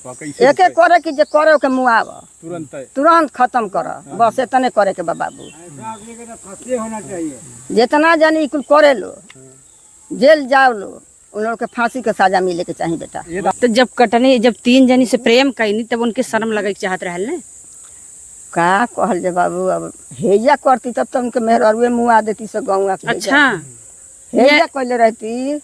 एक एक करे कि जे करे के मुआव तुरंत खत्म कर, बस इतने करे के बाबू। होना चाहिए जितना जानी कुल करे लो, जेल जाओ लो, उन लोग के फांसी के सजा मिले के चाहिए बेटा। तो जब कटनी, जब 3 जनी से प्रेम कैनी तब उनके शर्म लगे चाहत रहल ने का कहल जे बाबू, अब हेजा करती तब तो उनके मेहरुए मुआ देती से गौआ। अच्छा हेजा कैले रहती,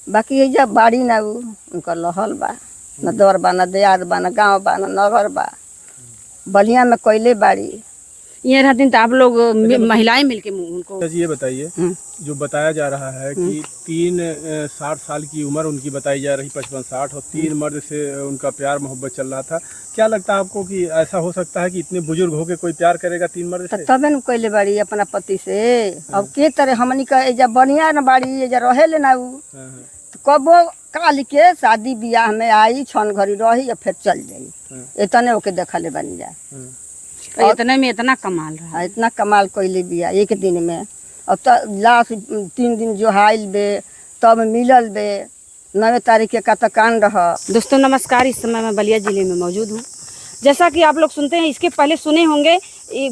बाकी हेजा बाड़ी ना उनका लहल बा, न दर बा, न दियाद बा, न गाँव बा, न नगर बा, बलिया में कैले बाड़ी। ये रहती तो आप लोग महिलाएं मिलके उनको। ये बताइए, जो बताया जा रहा है कि 60 साल की उम्र उनकी बताई जा रही, 55-60, और 3 मर्द से उनका प्यार मोहब्बत चल रहा था। क्या लगता है आपको कि ऐसा हो सकता है कि इतने बुजुर्ग होके कोई प्यार करेगा 3 मर्द से? तबे न कैले बाड़ी अपना पति से। अब के तरह हमनी का एजा बढ़िया न बाड़ी, एजा रहेले ना उ, कबो काल के शादी बियाह में आई, छन घड़ी रही या फिर चल जाई, इतने ओके देखले बनी जाए। इतने में इतना कमाल रहा, इतना कमाल कैले बिया एक दिन में। अब तो लाश 3 दिन जो हाइल बे, तब मिलल बे, 9 तारीख का तो कांड रहा। दोस्तों नमस्कार, इस समय मैं बलिया जिले में मौजूद हूँ। जैसा कि आप लोग सुनते हैं, इसके पहले सुने होंगे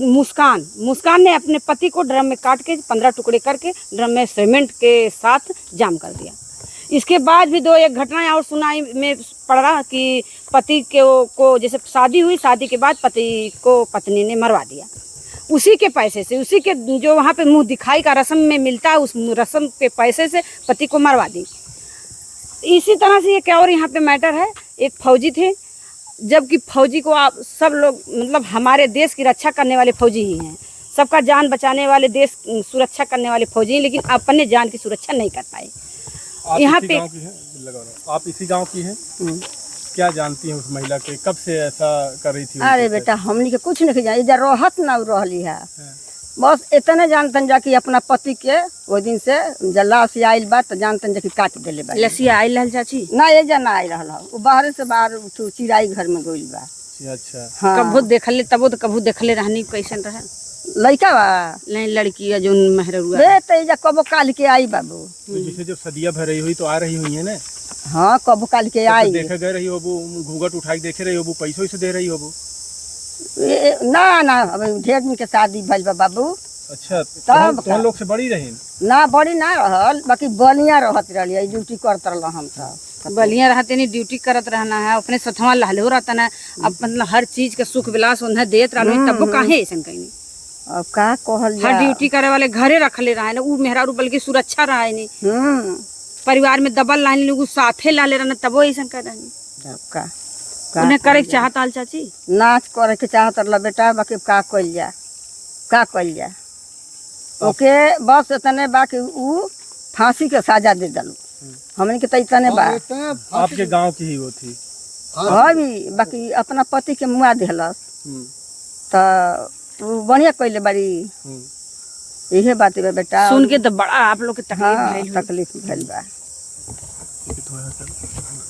मुस्कान ने अपने पति को ड्रम में काट के 15 टुकड़े करके ड्रम में सीमेंट के साथ जाम कर दिया। इसके बाद भी 2-1 घटनाएं और सुनाई में पड़ रहा कि पति को जैसे शादी हुई, शादी के बाद पति को पत्नी ने मरवा दिया, उसी के पैसे से, उसी के जो वहाँ पे मुंह दिखाई का रस्म में मिलता है, उस रस्म के पैसे से पति को मरवा दी। इसी तरह से एक और यहाँ पे मैटर है, एक फौजी थे, जबकि फौजी को आप सब लोग मतलब हमारे देश की रक्षा करने वाले फौजी ही हैं, सबका जान बचाने वाले, देश सुरक्षा करने वाले फौजी हैं, लेकिन अपने जान की सुरक्षा नहीं कर पाए। यहाँ पे आप इसी गांव की हैं, क्या जानती हैं उस महिला के, कब से ऐसा कर रही थी? अरे बेटा हमनी के कुछ नहीं जान, इधर रहत ना रहली है, बस इतने जानतन जा कि अपना पति के वो दिन से जल्ला से आइल बा तो जानतन जा कि काट देले बा। लसिया आइल रहल चाची ना, ये जना आइल रहल, वो बाहर से बाहर चिराई घर में गइल बा। अच्छा हाँ। कभू देखले तबो तो कभू देखले रहनी, कैसन रहे लड़का बा नहीं लड़की है जो मेहरुआ बे, तो इजा कबो काल के आई बाबू। तो जैसे जब सदिया भर रही हुई तो आ रही हुई है ना? हाँ कबो काल के आई, देखे गए रही हो, घूंघट उठा के देखे रही हो, पैसों से दे रही हो? ना ना, अब ढेर दिन के शादी भइल बा बाबू। अच्छा, तब तो लोग से बड़ी रही ना, बड़ी ना रहल, बाकी बलिया रहत रही, ड्यूटी करत रह हम तो बलिया रहते नहीं, ड्यूटी करत रहना है, अपने सथवा लहलो रहता ना, अब मतलब हर चीज का सुख विलास उन्हें देत रहा, तब वो काहे ऐसा कहीं। अब का कहल हर ड्यूटी करे वाले घरे रखले रहा है ना, उ मेहरारू बल्कि सुरक्षा रहा है नहीं, परिवार में दबल लाइन लोग साथे लाले रहना, तब वो ऐसा कर रही। का उन्हें करे के चाहत आल चाची, नाच करे के चाहत रह बेटा, बाकी का कइल जा, का कइल जा ओके, बस इतने बा कि उ फांसी के सजा दे दलू, हमने के तो इतने बा। आपके गांव की ही वो थी? हाँ भी, बाकी अपना पति के मुआ दिलस तो बढ़िया कैले बाड़ी, यही बात है बेटा। सुन के तो बड़ा आप लोग के तकलीफ भइल बा,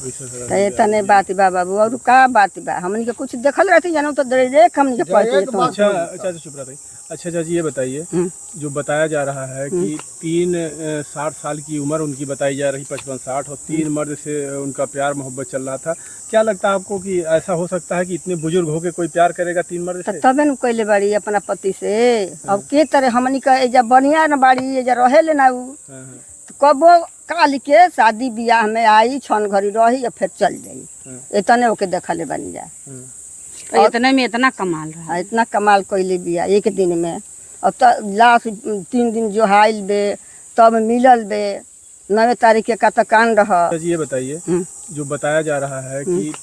इतने बात बा बाबू, और का बात बा, हमनी के कुछ देखल रहती जानो तो देख हमनी के पड़ती। अच्छा चुप रहा। अच्छा चाची ये बताइए, जो बताया जा रहा है कि 60 साल की उम्र उनकी बताई जा रही, 55-60, और 3 मर्द से उनका प्यार मोहब्बत चल रहा था। क्या लगता है आपको कि ऐसा हो सकता है कि इतने बुजुर्ग होके कोई प्यार करेगा 3 मर्द से? तबे न कैले बाड़ी अपना पति से। अब के तरह हमनी का एजा बढ़िया न बाड़ी, एजा रहेले ना उ, कबो काल के शादी बियाह में आई, छन घड़ी रही या फिर चल जाई, इतने ओके देखले बनी जाए। इतने में इतना कमाल रहा, इतना कमाल कैले बिया एक दिन में। अब तो लाश 3 दिन जो हाइल बे, तब मिलल बे, 9 तारीख का तो कांड रहा। ये बताइए, जो बताया जा रहा है कि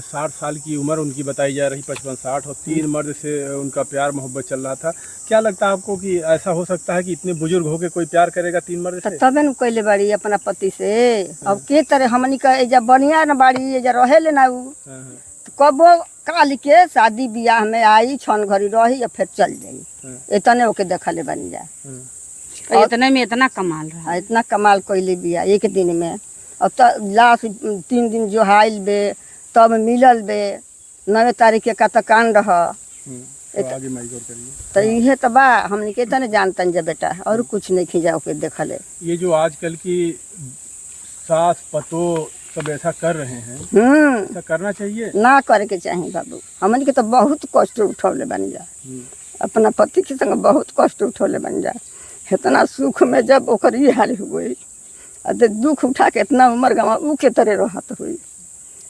60 साल की उम्र उनकी बताई जा रही, 55-60, और 3 मर्द से उनका प्यार मोहब्बत चल रहा था। क्या लगता है आपको कि ऐसा हो सकता है कि इतने बुजुर्ग होके कोई प्यार करेगा 3 मर्द से? तबे न कैले बाड़ी अपना पति से। अब के तरह हमनी का एजा बढ़िया न बाड़ी, एजा रहेले ना उ, कबो काल के शादी बियाह में आई, छन घड़ी रही या फिर चल जाई, इतने ओके देखले बनी जाए। इतने में इतना कमाल रहा, इतना कमाल कैले बिया एक दिन में। अब तो लाश 3 दिन जो हाइल बे, तब मिलल बे, 9 तारीख का तो कांड रहा। तो ये तो बा, हमने के तने जानतन जा बेटा, और कुछ नहीं खिंजा के देखले। ये जो आजकल की सास पतो सब ऐसा कर रहे हैं, हम्म, ऐसा करना चाहिए। ना करे के चाही बाबू। हमन के तो बहुत कष्ट उठौले बन जा, अपना पति के संग बहुत कष्ट उठौले बन जा। इतना सुख में जब ओकर ये हाल हो गई, अरे दुख उठा के इतना उम्र गवा ऊ के तरह रहत हुई।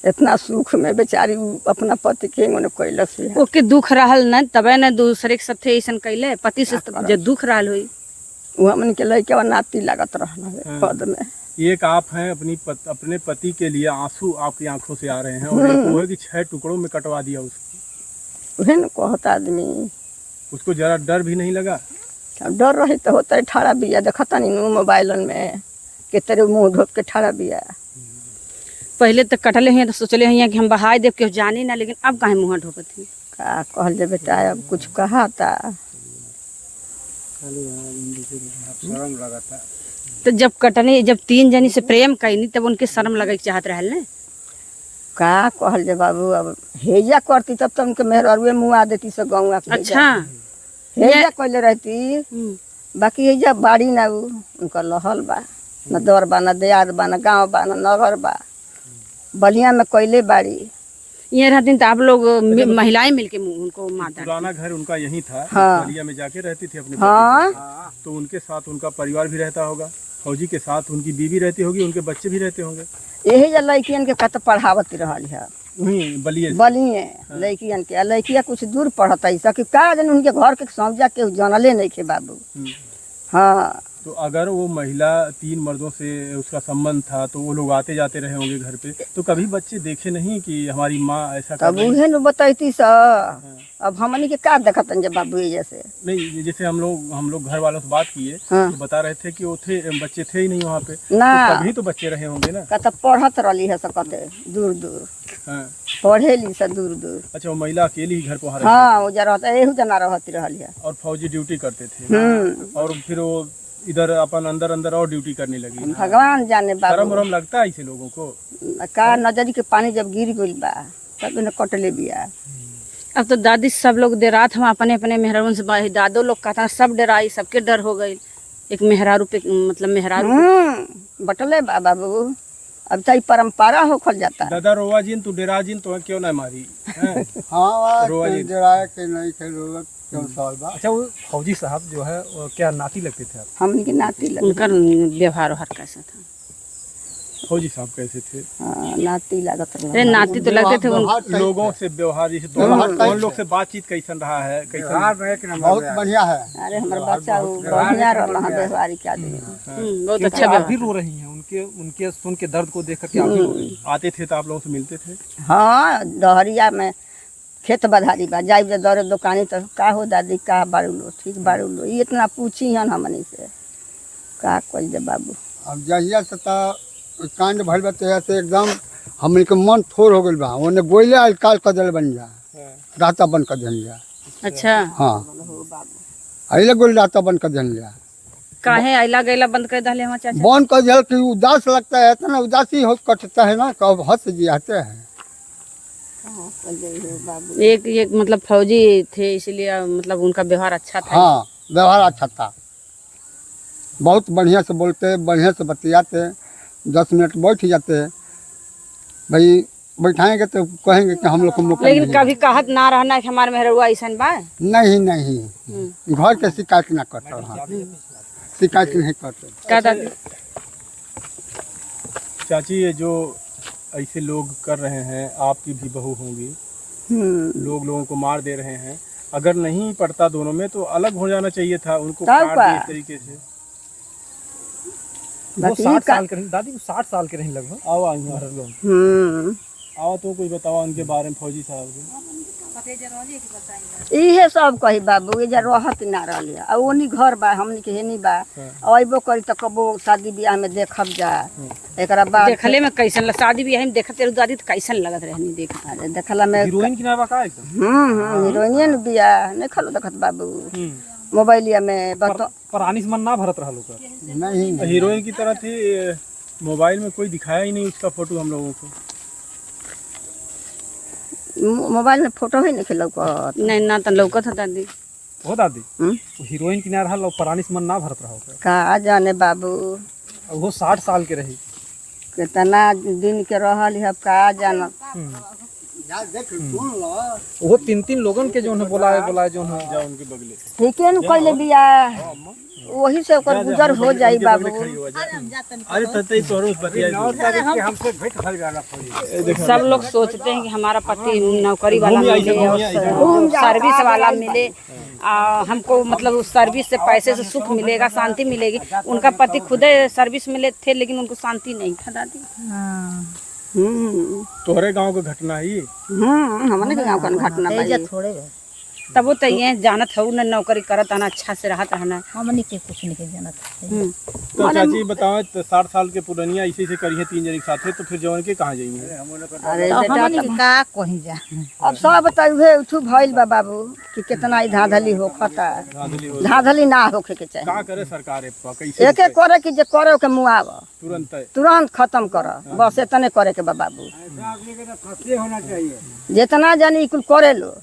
इतना सुख में बेचारी ऊ अपना पति के उन्हें कैलस है। ओके दुख रहल न तबे न दूसरे के साथे ऐसन कैले पति से जे दुख रहल हुई। वो हमन के लइका नाती लागत रहना है पद में। एक आप हैं अपने पति के लिए आंसू आपकी आंखों से आ रहे हैं, और एक वो है कि 6 टुकड़ों में कटवा दिया उसको। वही न कहता आदमी, उसको जरा डर भी नहीं लगा? अब डर रही तो होता है। ठाड़ा बिया देखता नहीं मोबाइलन में के तरह मुँह ढोप के ठाड़ा बिया। पहले तो कटले हैं तो सोचले हैं कि हम बहाय देव के जानी ना, लेकिन अब काहे मुँह ढोपत ही। का कहल जे बेटा, अब कुछ कहा था शर्म लगा था। तो जब कटने जब 3 जनी से प्रेम कैनी तब उनके शर्म लगे चाहत रहल ने। का कहल जे बाबू, अब हेजा करती तब तो उनके मेहरुए मुँह आ देती से गौआ के। अच्छा हेजा कैले रहती, बाकी हेजा बाड़ी ना ऊ उनका लहल बा, न दर बा, न दियाद बा, न गाँव बा, न नगर बा। बलिया में कैले बाड़ी। ये रहती तो आप लोग महिलाएं मिलके उनको माता। पुराना घर उनका यहीं था, हाँ। बलिया में जाके रहती थी अपने हाँ। पति के। तो उनके साथ उनका परिवार भी रहता होगा, फौजी के साथ उनकी बीवी रहती होगी, उनके बच्चे भी रहते होंगे। यही जे लड़कियन के कत पढ़ावत रहल है वहीं बलिए से। बलिए लड़कियन के। लड़किया कुछ दूर पढ़त ऐसा कि का जन उनके घर के समझा के जानले नहीं खे बाबू। हाँ, तो अगर वो महिला 3 मर्दों से उसका संबंध था तो वो लोग आते जाते रहे होंगे घर पे, तो कभी बच्चे देखे नहीं कि हमारी माँ ऐसा कर तब रही है? उहे न बतैती सा। अब हमनी के का देखतन जे बाबू ये जैसे। नहीं, जैसे हम लोग घर वालों से बात किए हाँ। तो बता रहे थे कि वो बच्चे थे ही नहीं वहाँ पे। ना तो तभी तो बच्चे रहे होंगे ना। कत पढ़त रहली है सकते दूर दूर, हाँ। पढ़ेली से दूर दूर। अच्छा, वो महिला अकेली ही घर पहुँच रही हाँ, वो जरा एहू जना रहती रहली है। थी और फौजी ड्यूटी करते थे, और फिर वो इधर अपन अंदर और ड्यूटी करने लगी। भगवान जाने शर्म बाबू, वरम लगता है ऐसे लोगों को? का नजरी के पानी जब गिर गइल बा तब न कटले बिया। अब तो दादी सब लोग डेरात हम अपने अपने मेहरारू से दादो लोग कहता सब डराई, सबके डर हो गई। एक मेहरारू पे मतलब मेहरारू बटले बा बाबू। अब तो परंपरा होखल जाता है। दादा रोवा जिन तू डेरा जिन तो क्यों ना मारी हैं? हाँ, रोआ जी। डराए के नहीं खेलो क्यों साल बा। अच्छा, वो फौजी साहब जो है वो क्या नाती लगते थे आप? हमनी के नाती लगे। उनका व्यवहार हर कैसा था। फौजी साहब कैसे थे? हाँ, नाती लागत अरे नाती तो लगते थे उन लोगों से व्यवहार जैसे दोनों लोग से बातचीत कैसन रहा है? कैसन? व्यवहार में एक नंबर बहुत बढ़िया है। अरे हमारा बच्चा वो बढ़िया रहला है व्यवहारिक आदमी। बहुत अच्छा आप व्यवहार। भी रो रही हैं उनके सुन के दर्द को देख करके आप भी रो रही हैं। आते थे तो आप लोगों से मिलते थे? हाँ, डहरिया में खेत बधारी बा जाइब जे दौरे दुकानी तो का हो दादी, का बारू लो, ठीक बारू लो, ये इतना पूछी हन हमनी से का कइल जे बाबू। अब जहिया से कांड भइल बा तहिया से एकदम हमन के मन थोर हो गइल बा। ओने गोइले आइल काल कदल बन जा, राता बन कर देन जा। अच्छा, हाँ, आइले गोइल राता बन कर देन जा। काहे आइला गैला बंद कर दहले हमार चाचा? बन कर दिया कि उदास लगता है, इतना उदासी हो कटता है ना, कब हंस जियाते हैं। एक मतलब फौजी थे इसलिए मतलब उनका व्यवहार अच्छा था। हाँ, व्यवहार अच्छा था, बहुत बढ़िया से बोलते, बढ़िया से बतियाते। 10 मिनट बैठ जाते, भाई बैठाएंगे तो कहेंगे कि हम लोग को मौका लेकिन नहीं। कभी कहत ना रहना कि हमारे मेहरुआ ऐसन बा। नहीं नहीं, घर के शिकायत ना करते, हाँ, शिकायत नहीं करते। का दादी? चाची, ये जो ऐसे लोग कर रहे हैं, आपकी भी बहू होंगी, लोगों को मार दे रहे हैं, अगर नहीं पड़ता दोनों में तो अलग हो जाना चाहिए था, उनको काट दिए इस तरीके से। वो 60 साल के रही दादी, वो 60 साल के रही लगभग। आओ आओ तो कुछ बताओ उनके बारे में फौजी साहब के। इहे सब कही बाबू, ये रहत ना रहल है। और ओनी घर बा, हमनी के हेनी बा, अइबो करी तो कबो शादी ब्याह में देखब जा। एकरा बाद देखले में कैसन शादी ब्याह में देखते रहो दादी तो कैसन लगत रहनी देख। अरे देखला में हीरोइन की नावा का एकदम हीरोइनियन बिया नहीं खलो देखत बाबू मोबाइलिया में बतो। पर आनिस मन ना भरत रहा लोग। नहीं, हीरोइन की तरह थी, मोबाइल में कोई दिखाया ही नहीं उसका फोटो हम लोगों को। मोबाइल में फोटो ही नहीं लौकत। नहीं ना तो लौकत था दादी। हो दादी, वो हीरोइन की ना रहा पर आनिस मन ना भरत रहा होगा। का जाने बाबू, वो 60 साल के रही। कितना दिन के रहल है, अब का जानत। वो 3 लोगन के जो है बोला जो है जा उनके बगले ठीक है न कैले बिया, वही से ओकर गुजर हो जाई बाबू। अरे ततई तोरो बतिया सब लोग सोचते हैं कि हमारा पति नौकरी वाला मिले और सर्विस वाला मिले, हमको मतलब उस सर्विस से पैसे से सुख मिलेगा, शांति मिलेगी। उनका पति खुदे सर्विस में थे लेकिन उनको शांति नहीं था दादी। तोहरे गांव का घटना ही हमने के गांव का घटना भाई। तब वो तो ये जानत हूँ न नौकरी करत आना, अच्छा से रहत रहना। हमनी के कुछ नहीं के जानत। तो चाची बताओ, 60 साल के पुरानिया इसी से करी है 3 जने साथे, तो फिर जवन के कहाँ जाएंगे? अरे तो बेटा हमनी के का कहीं जा। अब सब बताइए उठू भइल बा बाबू कि कितना ही धांधली होखता। धांधली ना होखे के चाहिए। का करे सरकार कैसे एक एक करे कि जे करे के मुआव तुरंत खत्म कर, बस इतने करे के बा बाबू। जितना जानी कुल करे लो,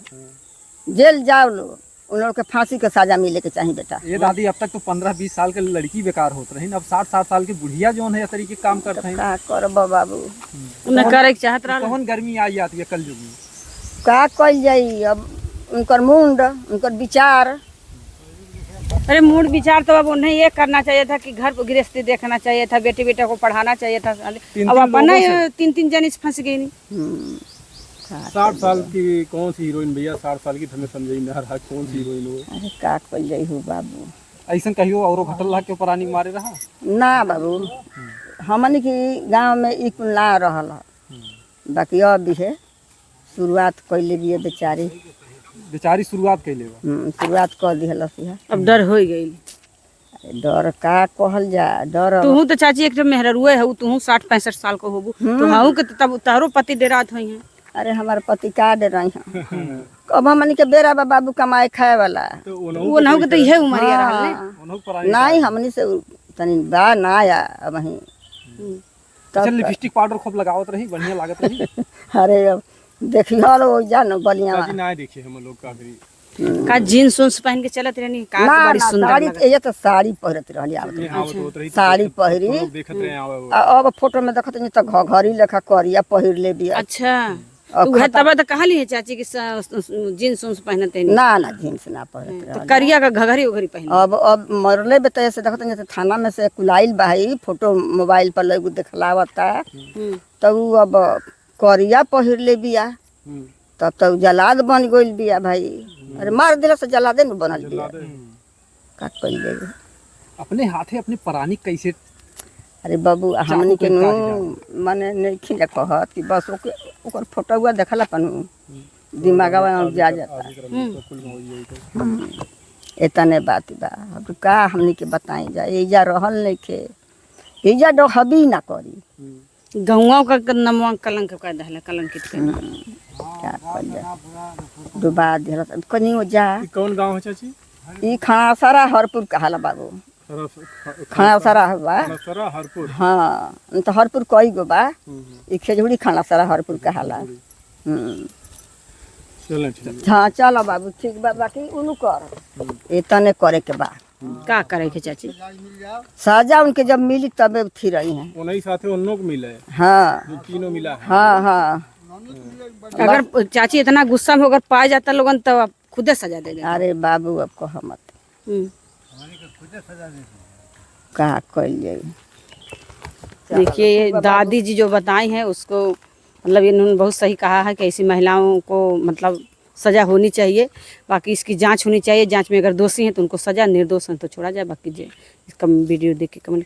जेल जाओ लो, उन लोग के फांसी के सजा मिले के चाहिए बेटा। ये दादी अब तक तो 15-20 साल के लड़की बेकार होते रही, अब 60-60 साल की बुढ़िया जो है तरीके काम करते हैं। का करब बाबू, न करे के चाहत रहा। कौन गर्मी आई जाती है कल युग में? का कल जाई अब उनकर मुंड, उनकर विचार। अरे मूड विचार तो अब उन्हें ये करना चाहिए था कि घर पर गृहस्थी देखना चाहिए था, बेटे बेटे को पढ़ाना चाहिए था। अब अपना 3 जन इस फंस गई नहीं। 60 साल की कौन सी हीरोइन भैया? 60 साल की हमें समझ में हर कौन सी हीरोइन हो? अरे का कल जाई हो बाबू, ऐसा कहियो और घटल रहा के प्राणी मारे रहा ना बाबू। हमन की गांव में ई कुल ना रहल, बाकी अब भी है शुरुआत कैले भी बेचारी शुरुआत कैले बा। शुरुआत कर दिहल। अब डर हो गई। डर का कहल जा, डर तू तो चाची एक मेहरुए है, तू 60-65 साल को होबू तो हाउ के तब तारो पति डेरात होई है। अरे हमारे पति का डे रही हैं। अब हमन के बेरा बा बाबू कमाए खाए वाला, वो ना के तो यह उमरिया रहल नहीं हमनी से तनी बा ना या अब ही। चल लिपस्टिक पाउडर खूब लगावत रही, बढ़िया लागत रही। अरे अब देखियो लो जान बलिया चाची ना देखे हम लोग का भी का जीन्स उन्स पहन के चलत रहनी का ना बड़ी ना सुंदर साड़ी, लगत। ये तो साड़ी पहिरत रहली आवत साड़ी पहिरी। देखत रहे आवे अब फोटो में देखत नहीं तो घड़ी लेखा करिया पहिर ले बिया। अच्छा तू है तब तो कहली है चाची की जीन्स उन्स पहनते नहीं। ना ना जींस ना पहिरत तो रहली। करिया का घघरी उघरी पहन। अब मरले बेटा से देखत नहीं तो थाना में से कुलाइल भाई फोटो मोबाइल पर लोग दिखलावता, तब उ अब करिया पहिर ले बिया, तब तो जलाद बन गइल बिया भाई। अरे मार दिला से जलादे न बनल बिया। का कइल जाई अपने हाथे अपने प्राणी कैसे? अरे बाबू हमनी के नु माने नहीं खिले कहत कि बस ओकर फोटोवा देखला पनु दिमागवा में जा जाता। इतने बात बा। अब का हमनी के बताई जा, एजा रहल नहीं खे, एजा डहबी ना करी। गौवा का नमवा कलंक का दहला कलंकित कर। क्या कर जा डुबा दिला कनियो जा। कौन गांव है चाची? ई खानासारा हरपुर कहाला बाबू, खानासारा हुआ। खानासारा हरपुर। हाँ तो हरपुर कई गो बा, ई खेजड़ी खानासारा हरपुर कहाला। चल ठीक। हाँ चलो बाबू ठीक बा, बाकी उनु कर इतने करे के बा। का करे के चाची? सजा उनके जब मिली तबे थी रही हैं। उन्हीं साथे उन लोग मिले हैं, हाँ जो तीनों मिला है। हाँ हाँ। अगर चाची इतना गुस्सा में अगर पाया जाता लोगन तो आप खुदे सजा दे देते। अरे बाबू अब कह मत का कल जाई। देखिए ये दादी जी जो बताई हैं उसको मतलब इन्होंने बहुत सही कहा है कि ऐसी महिलाओं को मतलब सज़ा होनी चाहिए। बाकी इसकी जांच होनी चाहिए, जांच में अगर दोषी हैं तो उनको सज़ा, निर्दोष हैं तो छोड़ा जाए। बाकी जो इसका वीडियो देख के कमेंट